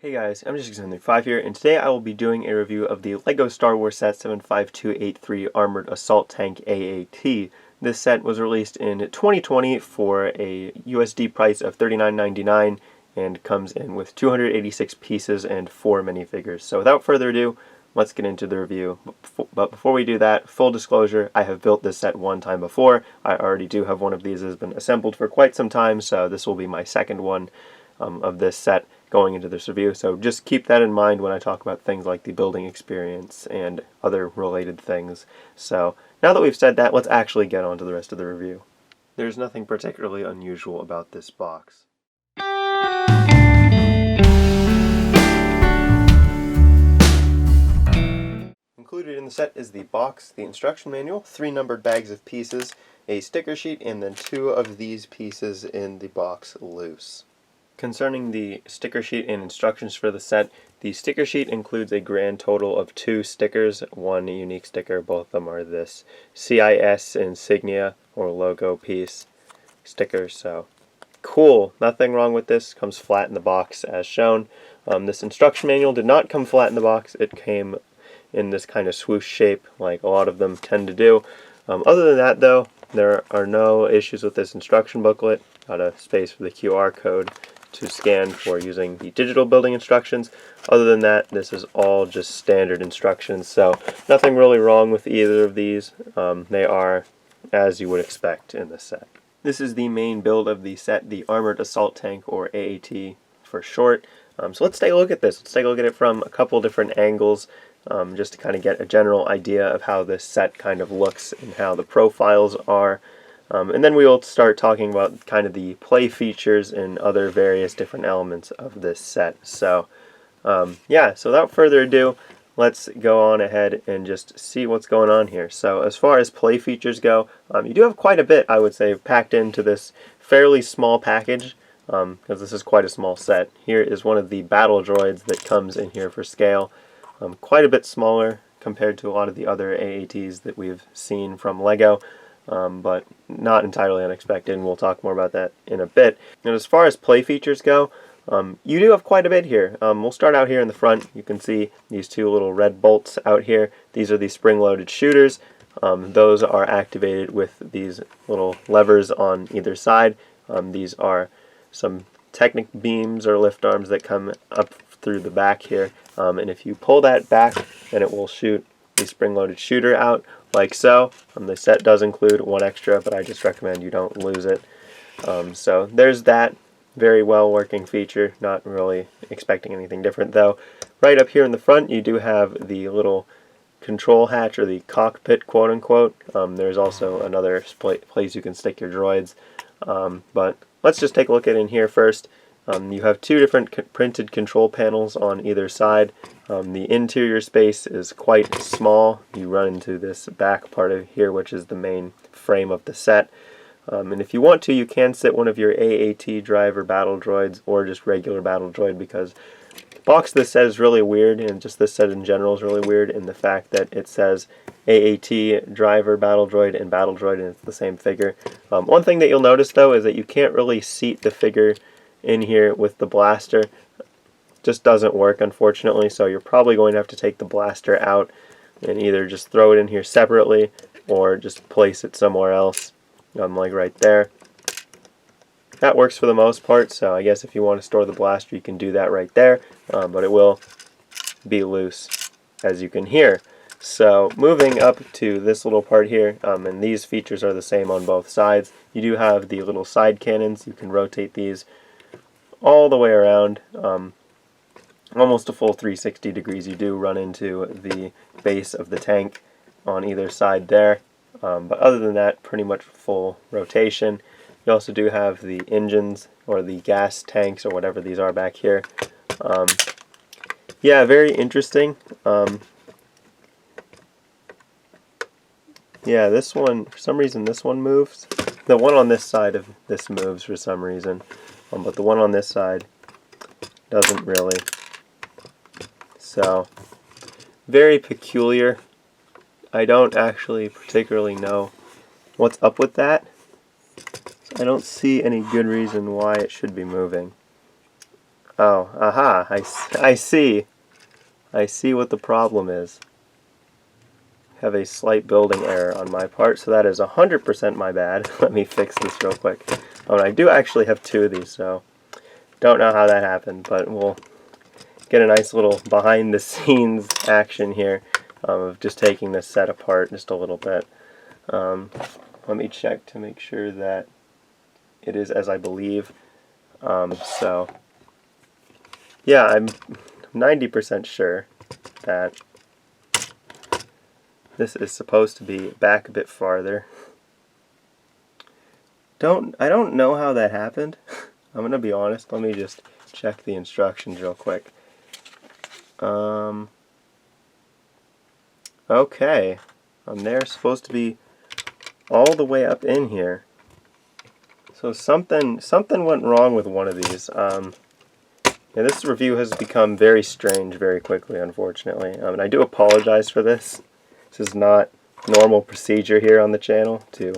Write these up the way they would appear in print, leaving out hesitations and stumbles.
Hey guys, I'm just5 here, and today I will be doing a review of the LEGO Star Wars set 75283 Armored Assault Tank AAT. This set was released in 2020 for a USD price of $39.99 and comes in with 286 pieces and 4 minifigures. So without further ado, let's get into the review. But before we do that, full disclosure, I have built this set one time before. I already do have one of these that has been assembled for quite some time, so this will be my second one of this set going into this review, so just keep that in mind when I talk about things like the building experience and other related things. So now that we've said that, let's actually get on to the rest of the review. There's nothing particularly unusual about this box. Included in the set is the box, the instruction manual, 3 numbered bags of pieces, a sticker sheet, and then 2 of these pieces in the box loose. Concerning the sticker sheet and instructions for the set, the sticker sheet includes a grand total of 2 stickers, 1 unique sticker. Both of them are this CIS insignia or logo piece sticker, so cool. Nothing wrong with this. Comes flat in the box as shown. This instruction manual did not come flat in the box. It came in this kind of swoosh shape like a lot of them tend to do. Other than that though, there are no issues with this instruction booklet. Got a space for the QR code to scan for using the digital building instructions. Other than that, this is all just standard instructions, so nothing really wrong with either of these. They are as you would expect in this set. This is the main build of the set, the Armored Assault Tank, or AAT for short. So let's take a look at this. Let's take a look at it from a couple different angles, just to kind of get a general idea of how this set kind of looks and how the profiles are. And then we will start talking about kind of the play features and other various different elements of this set. So yeah, so without further ado, let's go on ahead and just see what's going on here. So as far as play features go, you do have quite a bit, I would say, packed into this fairly small package, because this is quite a small set. Here is one of the battle droids that comes in here for scale. Quite a bit smaller compared to a lot of the other AATs that we've seen from LEGO. But not entirely unexpected, and we'll talk more about that in a bit. And as far as play features go, you do have quite a bit here. We'll start out here in the front. You can see these 2 little red bolts out here. These are the spring-loaded shooters. Those are activated with these little levers on either side. These are some Technic beams or lift arms that come up through the back here. And if you pull that back, then it will shoot the spring-loaded shooter out like so. The set does include 1 extra, but I just recommend you don't lose it. So there's that very well working feature. Not really expecting anything different though. Right up here in the front you do have the little control hatch, or the cockpit, quote unquote. There's also another place you can stick your droids, but let's just take a look at it in here first. You have 2 different printed control panels on either side. The interior space is quite small. You run into this back part of here, which is the main frame of the set. And if you want to, you can sit one of your AAT driver battle droids, or just regular battle droid, because the box of this set is really weird, and just this set in general is really weird in the fact that it says AAT driver battle droid and battle droid, and it's the same figure. One thing that you'll notice though is that you can't really seat the figure in here with the blaster. Just doesn't work, unfortunately, so you're probably going to have to take the blaster out and either just throw it in here separately or just place it somewhere else, like right there. That works for the most part, so I guess if you want to store the blaster you can do that right there, but it will be loose, as you can hear. So moving up to this little part here, and these features are the same on both sides. You do have the little side cannons. You can rotate these all the way around, almost a full 360 degrees. You do run into the base of the tank on either side there, but other than that, pretty much full rotation. You also do have the engines, or the gas tanks, or whatever these are back here. Yeah, very interesting. Yeah, this one, for some reason this one moves. The one on this side of this moves for some reason. But the one on this side doesn't really. So, very peculiar. I don't actually particularly know what's up with that. I don't see any good reason why it should be moving. Oh, aha, I see. I see what the problem is. Have a slight building error on my part, so that is 100% my bad. Let me fix this real quick. Oh, and I do actually have 2 of these, so don't know how that happened, but we'll get a nice little behind-the-scenes action here of just taking this set apart just a little bit. Let me check to make sure that it is as I believe. So, yeah, I'm 90% sure that this is supposed to be back a bit farther. I don't know how that happened. I'm gonna be honest. Let me just check the instructions real quick. Okay, they're supposed to be all the way up in here. So something went wrong with one of these. Yeah, this review has become very strange very quickly, unfortunately. And I do apologize for this. This is not normal procedure here on the channel to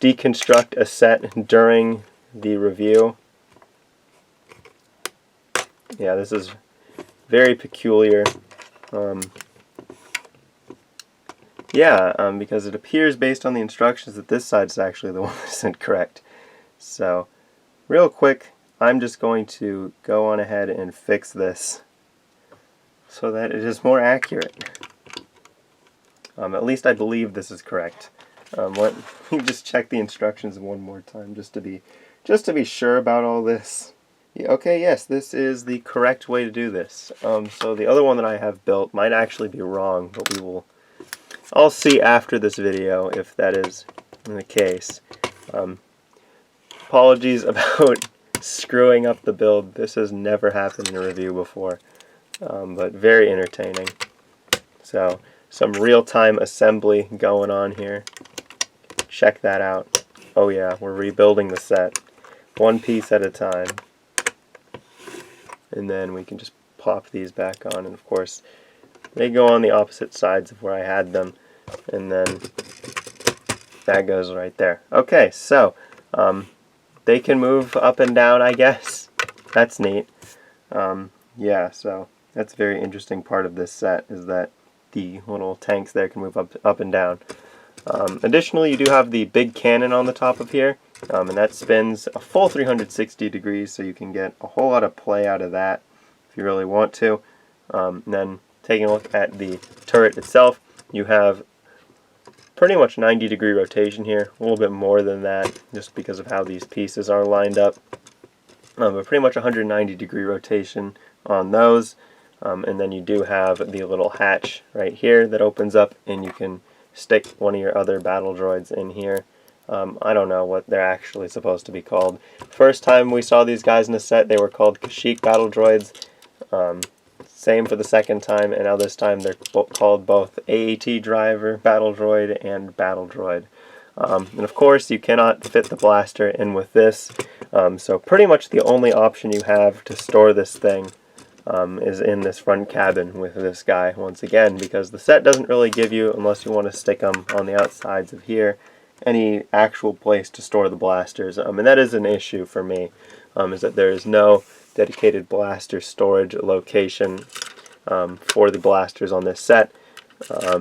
deconstruct a set during the review. Yeah, this is very peculiar. Because it appears based on the instructions that this side is actually the one that's incorrect. So, real quick, I'm just going to go on ahead and fix this so that it is more accurate. At least I believe this is correct. Let me just check the instructions one more time just to be sure about all this. Yeah, okay, yes, this is the correct way to do this. So the other one that I have built might actually be wrong, but I'll see after this video if that is the case. Apologies about screwing up the build. This has never happened in a review before, but very entertaining. So, some real-time assembly going on here. Check that out. Oh yeah, we're rebuilding the set, one piece at a time. And then we can just pop these back on, and of course, they go on the opposite sides of where I had them, and then that goes right there. Okay, so, they can move up and down, I guess. That's neat. Yeah, so that's a very interesting part of this set, is that the little tanks there can move up and down. Additionally, you do have the big cannon on the top of here, and that spins a full 360 degrees, so you can get a whole lot of play out of that if you really want to. And then taking a look at the turret itself, you have pretty much 90-degree rotation here, a little bit more than that, just because of how these pieces are lined up. But pretty much 190-degree rotation on those. And then you do have the little hatch right here that opens up, and you can stick one of your other battle droids in here. I don't know what they're actually supposed to be called. First time we saw these guys in the set, they were called Kashyyyk battle droids. Same for the second time, and now this time they're called both AAT driver, battle droid, and battle droid. And of course, you cannot fit the blaster in with this, so pretty much the only option you have to store this thing is in this front cabin with this guy, once again, because the set doesn't really give you, unless you want to stick them on the outsides of here, any actual place to store the blasters. And that is an issue for me, is that there is no dedicated blaster storage location for the blasters on this set.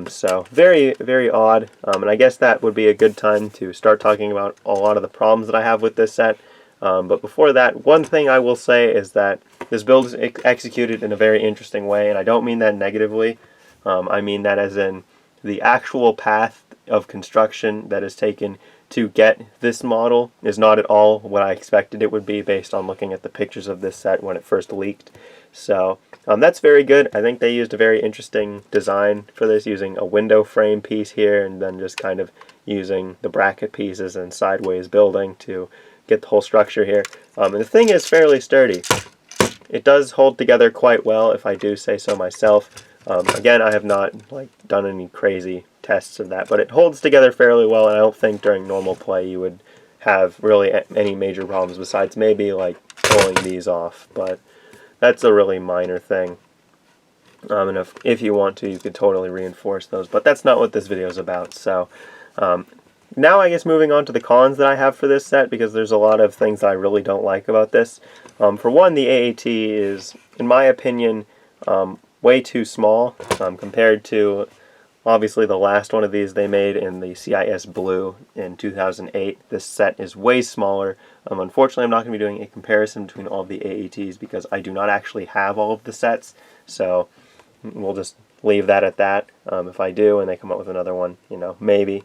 So very, very odd, and I guess that would be a good time to start talking about a lot of the problems that I have with this set. But before that, one thing I will say is that this build is executed in a very interesting way, and I don't mean that negatively. I mean that as in the actual path of construction that is taken to get this model is not at all what I expected it would be based on looking at the pictures of this set when it first leaked. So that's very good. I think they used a very interesting design for this, using a window frame piece here and then just kind of using the bracket pieces and sideways building to get the whole structure here. And the thing is fairly sturdy. It does hold together quite well, if I do say so myself. Again, I have not done any crazy tests of that, but it holds together fairly well, and I don't think during normal play you would have really any major problems besides maybe pulling these off, but that's a really minor thing. And if you want to, you could totally reinforce those, but that's not what this video is about. So now I guess moving on to the cons that I have for this set, because there's a lot of things that I really don't like about this. For one, the AAT is, in my opinion, way too small compared to, obviously, the last one of these they made in the CIS Blue in 2008. This set is way smaller. Unfortunately, I'm not going to be doing a comparison between all of the AATs because I do not actually have all of the sets, so we'll just leave that at that. If I do and they come up with another one, you know, maybe.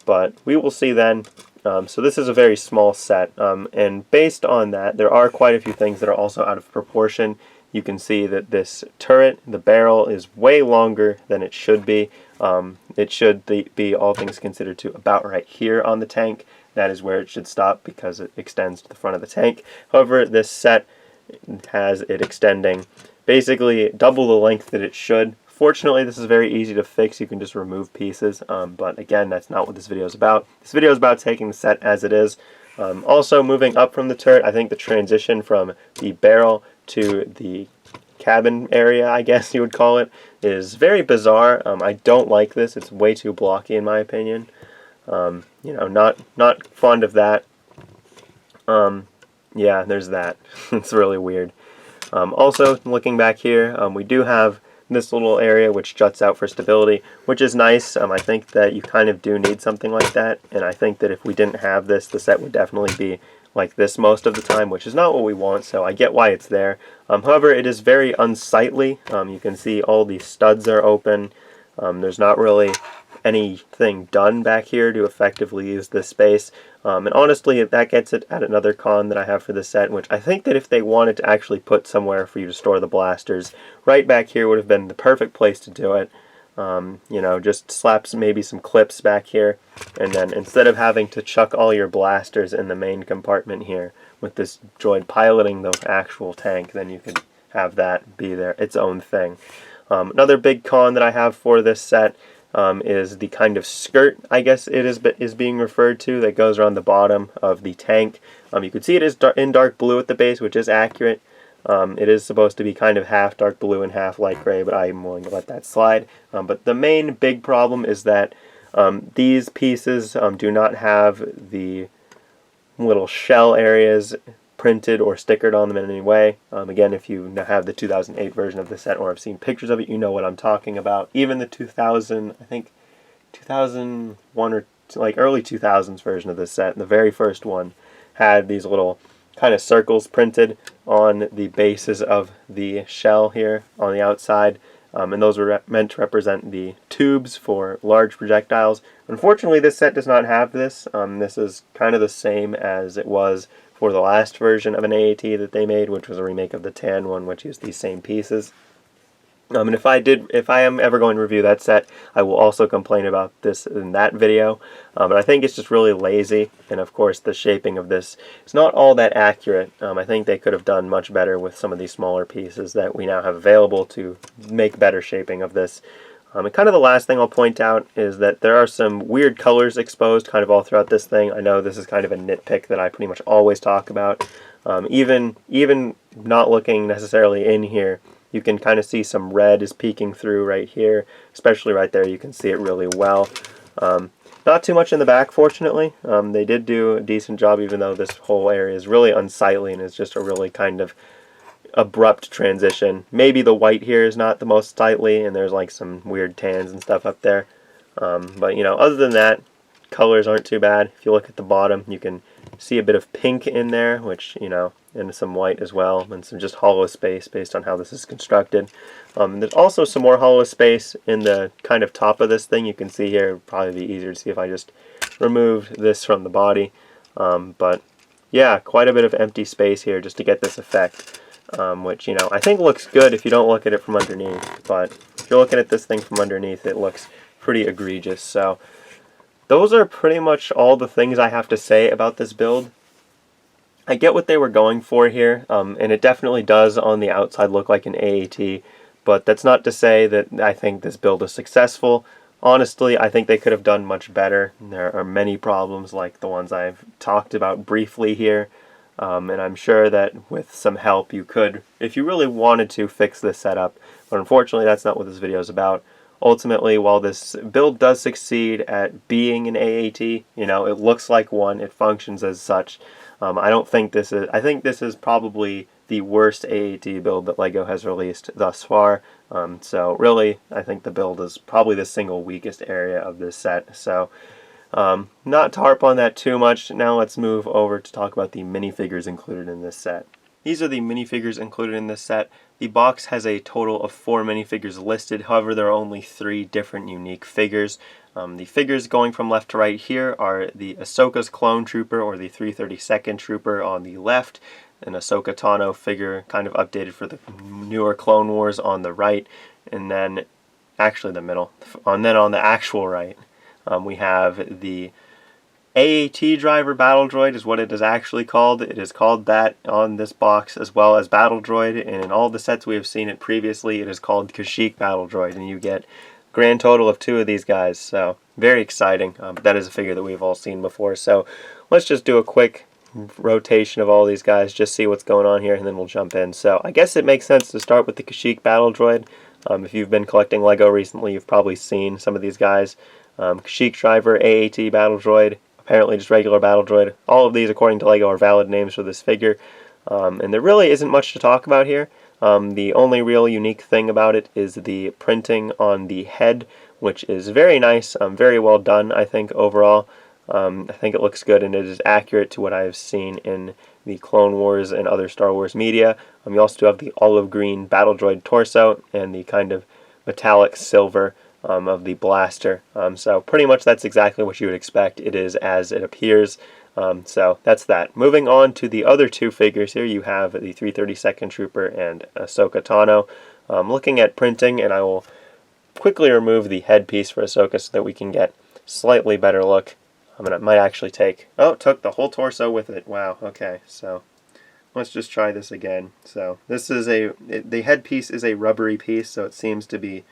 But we will see then. So this is a very small set, and based on that, there are quite a few things that are also out of proportion. You can see that this turret, the barrel, is way longer than it should be. It should be, all things considered, to about right here on the tank. That is where it should stop because it extends to the front of the tank. However, this set has it extending basically double the length that it should. Fortunately, this is very easy to fix. You can just remove pieces, but again, that's not what this video is about. This video is about taking the set as it is. Also, moving up from the turret, I think the transition from the barrel to the cabin area, I guess you would call it, is very bizarre. I don't like this. It's way too blocky in my opinion. You know, not fond of that. Yeah, there's that. It's really weird. Also, looking back here, we do have this little area which juts out for stability, which is nice. I think that you kind of do need something like that, and I think that if we didn't have this, the set would definitely be like this most of the time, which is not what we want, so I get why it's there. However, it is very unsightly. You can see all these studs are open. There's not really anything done back here to effectively use this space. And honestly, that gets it at another con that I have for this set, which I think that if they wanted to actually put somewhere for you to store the blasters, right back here would have been the perfect place to do it. You know, just slap maybe some clips back here, and then instead of having to chuck all your blasters in the main compartment here with this droid piloting the actual tank, then you could have that be its own thing. Another big con that I have for this set is the kind of skirt, I guess it is being referred to, that goes around the bottom of the tank. You can see it is in dark blue at the base, which is accurate. It is supposed to be kind of half dark blue and half light gray, but I'm willing to let that slide. But the main big problem is that these pieces do not have the little shell areas printed or stickered on them in any way. Again, if you have the 2008 version of the set or have seen pictures of it, you know what I'm talking about. Even the 2001 or like early 2000s version of this set, the very first one, had these little kind of circles printed on the bases of the shell here on the outside, and those were meant to represent the tubes for large projectiles. Unfortunately, this set does not have this. This is kind of the same as it was for the last version of an AAT that they made, which was a remake of the tan one, which used these same pieces. And if I am ever going to review that set, I will also complain about this in that video. But I think it's just really lazy, and of course the shaping of this is not all that accurate. I think they could have done much better with some of these smaller pieces that we now have available to make better shaping of this. And kind of the last thing I'll point out is that there are some weird colors exposed kind of all throughout this thing. I know this is kind of a nitpick that I pretty much always talk about. Even not looking necessarily in here, you can kind of see some red is peeking through right here, especially right there. You can see it really well. Not too much in the back, fortunately. They did do a decent job, even though this whole area is really unsightly and is just a really kind of abrupt transition. Maybe the white here is not the most sightly, and there's like some weird tans and stuff up there. But you know, other than that, colors aren't too bad. If you look at the bottom, you can see a bit of pink in there, which, you know, and some white as well, and some just hollow space based on how this is constructed. There's also some more hollow space in the kind of top of this thing. You can see here, it would probably be easier to see if I just removed this from the body. But yeah, quite a bit of empty space here just to get this effect. Which, you know, I think looks good if you don't look at it from underneath, but if you're looking at this thing from underneath, it looks pretty egregious. So those are pretty much all the things I have to say about this build. I get what they were going for here, and it definitely does on the outside look like an AAT, but that's not to say that I think this build is successful. Honestly, I think they could have done much better. There are many problems like the ones I've talked about briefly here. And I'm sure that with some help you could, if you really wanted to, fix this setup. But unfortunately, that's not what this video is about. ultimately, while this build does succeed at being an AAT, you know, it looks like one, it functions as such. I don't think this is, I think this is probably the worst AAT build that LEGO has released thus far. So really, I think the build is probably the single weakest area of this set. So not to harp on that too much, now let's move over to talk about the minifigures included in this set. These are the minifigures included in this set. The box has a total of 4 minifigures listed, however there are only 3 different unique figures. The figures going from left to right here are the Ahsoka's Clone Trooper, or the 332nd Trooper on the left, an Ahsoka Tano figure kind of updated for the newer Clone Wars on the right, and then actually the middle, and then on the actual right we have the AAT driver Battle Droid is what it is actually called. It is called that on this box, as well as Battle Droid, and in all the sets we have seen it previously, it is called Kashyyyk Battle Droid, and you get a grand total of 2 of these guys, so very exciting. That is a figure that we've all seen before, so let's just do a quick rotation of all these guys, just see what's going on here, and then we'll jump in. So I guess it makes sense to start with the Kashyyyk Battle Droid. If you've been collecting LEGO recently, you've probably seen some of these guys. Kashyyyk Driver, AAT Battle Droid, apparently just regular Battle Droid. All of these, according to LEGO, are valid names for this figure. And there really isn't much to talk about here. The only real unique thing about it is the printing on the head, which is very nice, very well done, I think, overall. I think it looks good, and it is accurate to what I have seen in the Clone Wars and other Star Wars media. You also do have the olive green Battle Droid torso and the kind of metallic silver of the blaster. So pretty much that's exactly what you would expect. It is as it appears. So that's that. Moving on to the other 2 figures here, you have the 332nd Trooper and Ahsoka Tano. Looking at printing, and I will quickly remove the headpiece for Ahsoka so that we can get slightly better look. It might actually take, oh, it took the whole torso with it. Wow, okay, so let's just try this again. So this is the headpiece is a rubbery piece, so it seems to be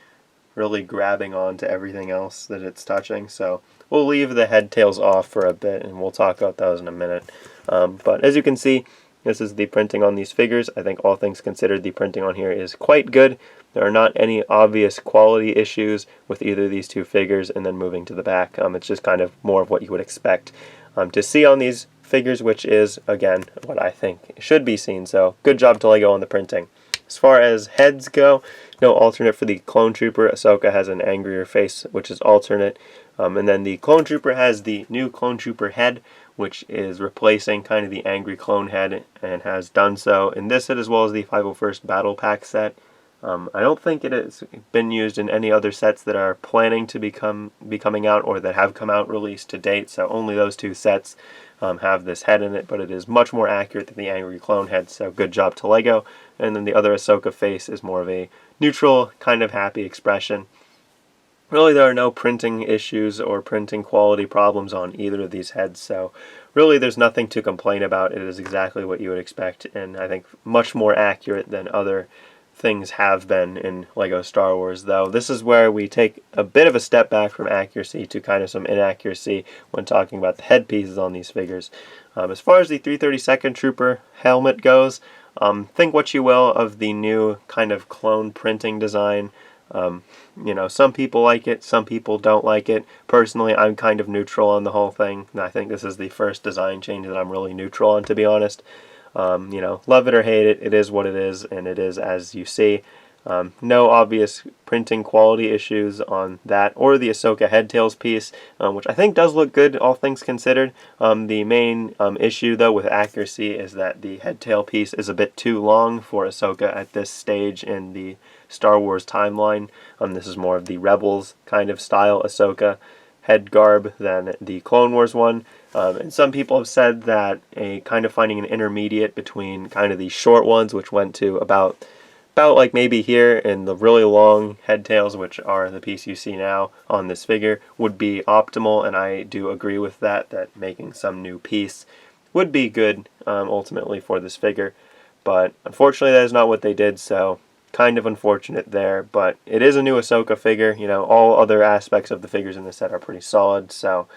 really grabbing onto everything else that it's touching. So we'll leave the head tails off for a bit, and we'll talk about those in a minute. But as you can see, this is the printing on these figures. I think all things considered, the printing on here is quite good. There are not any obvious quality issues with either of these 2 figures, and then moving to the back, it's just kind of more of what you would expect to see on these figures, which is, again, what I think should be seen. So good job to LEGO on the printing. As far as heads go, no alternate for the Clone Trooper. Ahsoka has an angrier face, which is alternate. And then the Clone Trooper has the new Clone Trooper head, which is replacing kind of the angry clone head, and has done so in this set as well as the 501st Battle Pack set. I don't think it has been used in any other sets that are planning to be coming out, or that have come out released to date, so only those 2 sets have this head in it, but it is much more accurate than the angry clone head, so good job to LEGO. And then the other Ahsoka face is more of a neutral, kind of happy expression. Really, there are no printing issues or printing quality problems on either of these heads, so really there's nothing to complain about. It is exactly what you would expect, and I think much more accurate than other things have been in LEGO Star Wars, though this is where we take a bit of a step back from accuracy to kind of some inaccuracy when talking about the headpieces on these figures. As far as the 332nd Trooper helmet goes, think what you will of the new kind of clone printing design. You know, some people like it, some people don't like it. Personally, I'm kind of neutral on the whole thing. I think this is the first design change that I'm really neutral on, to be honest. You know, love it or hate it, it is what it is, and it is as you see. No obvious printing quality issues on that, or the Ahsoka headtails piece, which I think does look good, all things considered. The main issue, though, with accuracy is that the headtail piece is a bit too long for Ahsoka at this stage in the Star Wars timeline. This is more of the Rebels kind of style Ahsoka head garb than the Clone Wars one. And some people have said that a kind of finding an intermediate between kind of the short ones, which went to about like maybe here, and the really long head tails, which are the piece you see now on this figure, would be optimal, and I do agree with that making some new piece would be good ultimately for this figure. But unfortunately that is not what they did, so kind of unfortunate there. But it is a new Ahsoka figure. You know, all other aspects of the figures in the set are pretty solid, so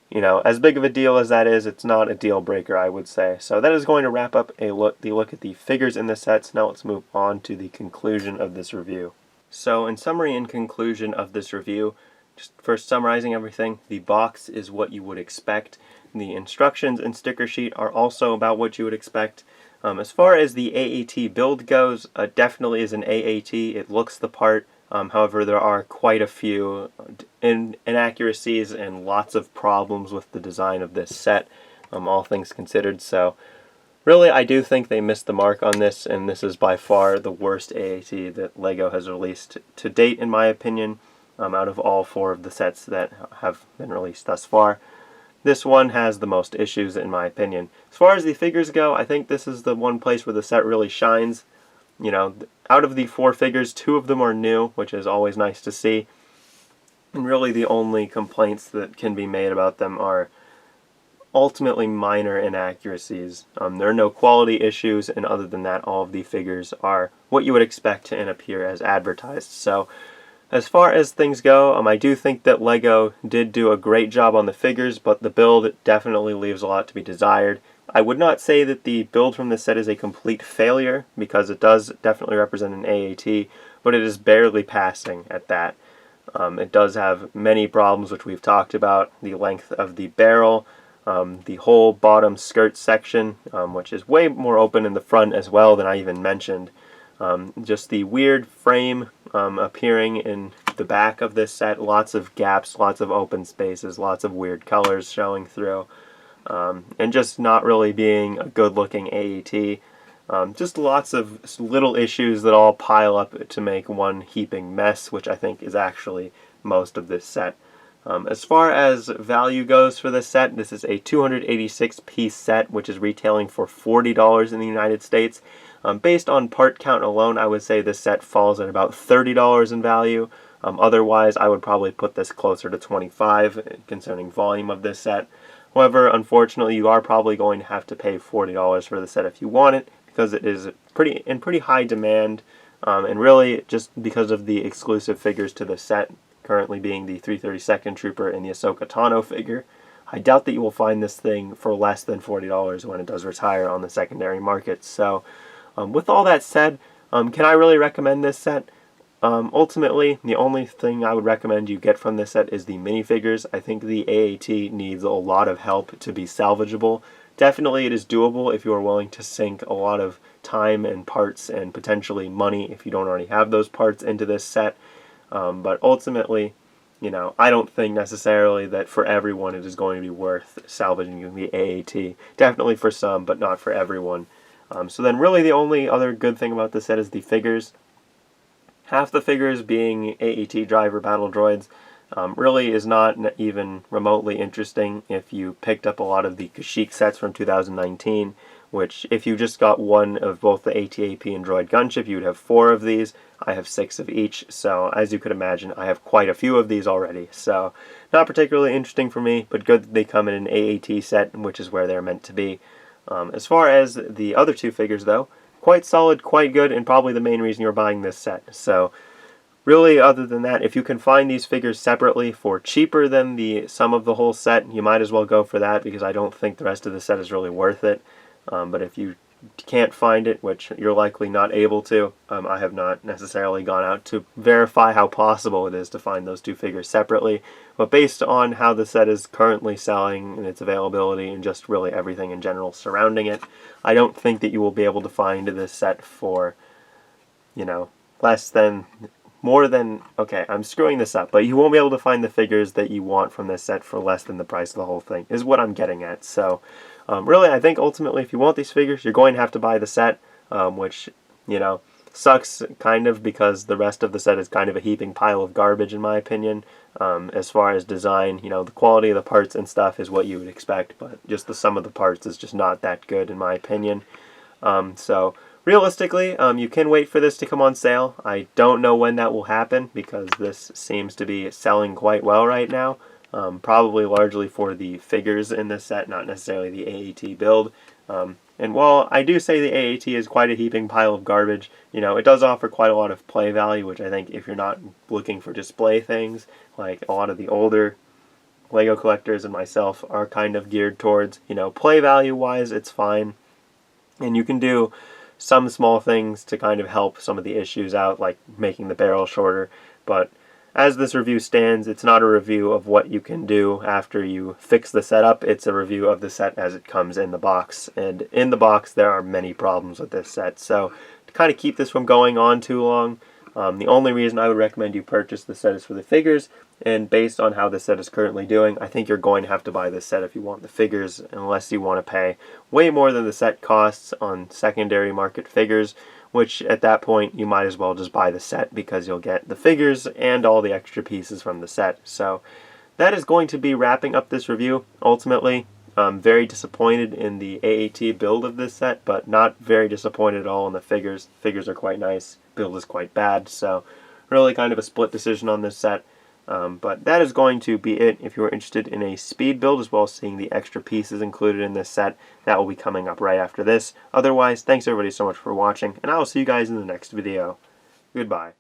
you know, as big of a deal as that is, it's not a deal breaker, I would say. So that is going to wrap up the look at the figures in the sets. Now let's move on to the conclusion of this review. So in summary and conclusion of this review, just first summarizing everything, the box is what you would expect. The instructions and sticker sheet are also about what you would expect. As far as the AAT build goes, definitely is an AAT. It looks the part. However, there are quite a few inaccuracies and lots of problems with the design of this set, all things considered. So really, I do think they missed the mark on this, and this is by far the worst AAT that LEGO has released to date, in my opinion, out of all 4 of the sets that have been released thus far. This one has the most issues, in my opinion. As far as the figures go, I think this is the one place where the set really shines. You know, out of the 4 figures, 2 of them are new, which is always nice to see. And really the only complaints that can be made about them are ultimately minor inaccuracies. There are no quality issues, and other than that, all of the figures are what you would expect and appear as advertised. So, as far as things go, I do think that LEGO did do a great job on the figures, but the build definitely leaves a lot to be desired. I would not say that the build from this set is a complete failure, because it does definitely represent an AAT, but it is barely passing at that. It does have many problems, which we've talked about. The length of the barrel, the whole bottom skirt section, which is way more open in the front as well than I even mentioned. Just the weird frame appearing in the back of this set, lots of gaps, lots of open spaces, lots of weird colors showing through, and just not really being a good looking AAT. Just lots of little issues that all pile up to make one heaping mess, which I think is actually most of this set. As far as value goes for this set, this is a 286 piece set, which is retailing for $40 in the United States. Based on part count alone, I would say this set falls at about $30 in value. Otherwise, I would probably put this closer to $25 concerning volume of this set. However, unfortunately, you are probably going to have to pay $40 for the set if you want it, because it is in pretty high demand, and really just because of the exclusive figures to the set, currently being the 332nd Trooper and the Ahsoka Tano figure. I doubt that you will find this thing for less than $40 when it does retire on the secondary market. So, with all that said, can I really recommend this set? Ultimately, the only thing I would recommend you get from this set is the minifigures. I think the AAT needs a lot of help to be salvageable. Definitely it is doable if you are willing to sink a lot of time and parts and potentially money if you don't already have those parts into this set. But ultimately, you know, I don't think necessarily that for everyone it is going to be worth salvaging the AAT. Definitely for some, but not for everyone. So then really the only other good thing about this set is the figures. Half the figures being AAT driver battle droids really is not even remotely interesting if you picked up a lot of the Kashyyyk sets from 2019, which if you just got one of both the AT-AP and droid gunship, you'd have 4 of these. I have 6 of each, so as you could imagine, I have quite a few of these already. So not particularly interesting for me, but good that they come in an AAT set, which is where they're meant to be. As far as the other 2 figures, though, quite solid, quite good, and probably the main reason you're buying this set. So really, other than that, if you can find these figures separately for cheaper than the sum of the whole set, you might as well go for that, because I don't think the rest of the set is really worth it. But if you can't find it, which you're likely not able to, I have not necessarily gone out to verify how possible it is to find those 2 figures separately, but based on how the set is currently selling and its availability and just really everything in general surrounding it, I don't think that you will be able to find this set for, you know, okay, I'm screwing this up, but you won't be able to find the figures that you want from this set for less than the price of the whole thing, is what I'm getting at. So, really, I think ultimately if you want these figures, you're going to have to buy the set, which, you know, sucks kind of because the rest of the set is kind of a heaping pile of garbage in my opinion. As far as design, you know, the quality of the parts and stuff is what you would expect, but just the sum of the parts is just not that good in my opinion. So realistically, you can wait for this to come on sale. I don't know when that will happen because this seems to be selling quite well right now. Probably largely for the figures in this set, not necessarily the AAT build. And while I do say the AAT is quite a heaping pile of garbage, you know, it does offer quite a lot of play value, which I think if you're not looking for display things, like a lot of the older LEGO collectors and myself are kind of geared towards, you know, play value wise, it's fine. And you can do some small things to kind of help some of the issues out, like making the barrel shorter. But as this review stands, it's not a review of what you can do after you fix the setup. It's a review of the set as it comes in the box. And in the box, there are many problems with this set. So to kind of keep this from going on too long, the only reason I would recommend you purchase the set is for the figures. And based on how the set is currently doing, I think you're going to have to buy this set if you want the figures, unless you want to pay way more than the set costs on secondary market figures, which at that point you might as well just buy the set because you'll get the figures and all the extra pieces from the set. So that is going to be wrapping up this review. Ultimately, I'm very disappointed in the AAT build of this set, but not very disappointed at all in the figures. Figures are quite nice, build is quite bad, so really kind of a split decision on this set. But that is going to be it. If you're interested in a speed build as well as seeing the extra pieces included in this set, that will be coming up right after this. Otherwise, thanks everybody so much for watching, and I will see you guys in the next video. Goodbye.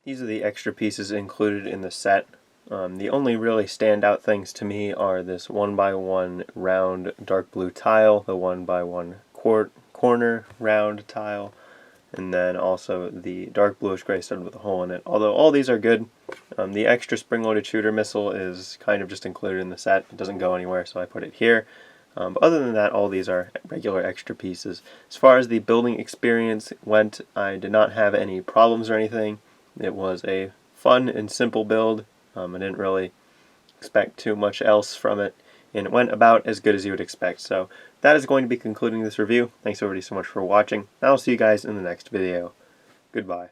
These are the extra pieces included in the set. The only really standout things to me are this 1x1 round dark blue tile, the 1x1 corner round tile, and then also the dark bluish gray stud with a hole in it. Although all these are good. The extra spring-loaded shooter missile is kind of just included in the set. It doesn't go anywhere, so I put it here. But other than that, all these are regular extra pieces. As far as the building experience went, I did not have any problems or anything. It was a fun and simple build. I didn't really expect too much else from it, and it went about as good as you would expect. So that is going to be concluding this review. Thanks everybody so much for watching. I'll see you guys in the next video. Goodbye.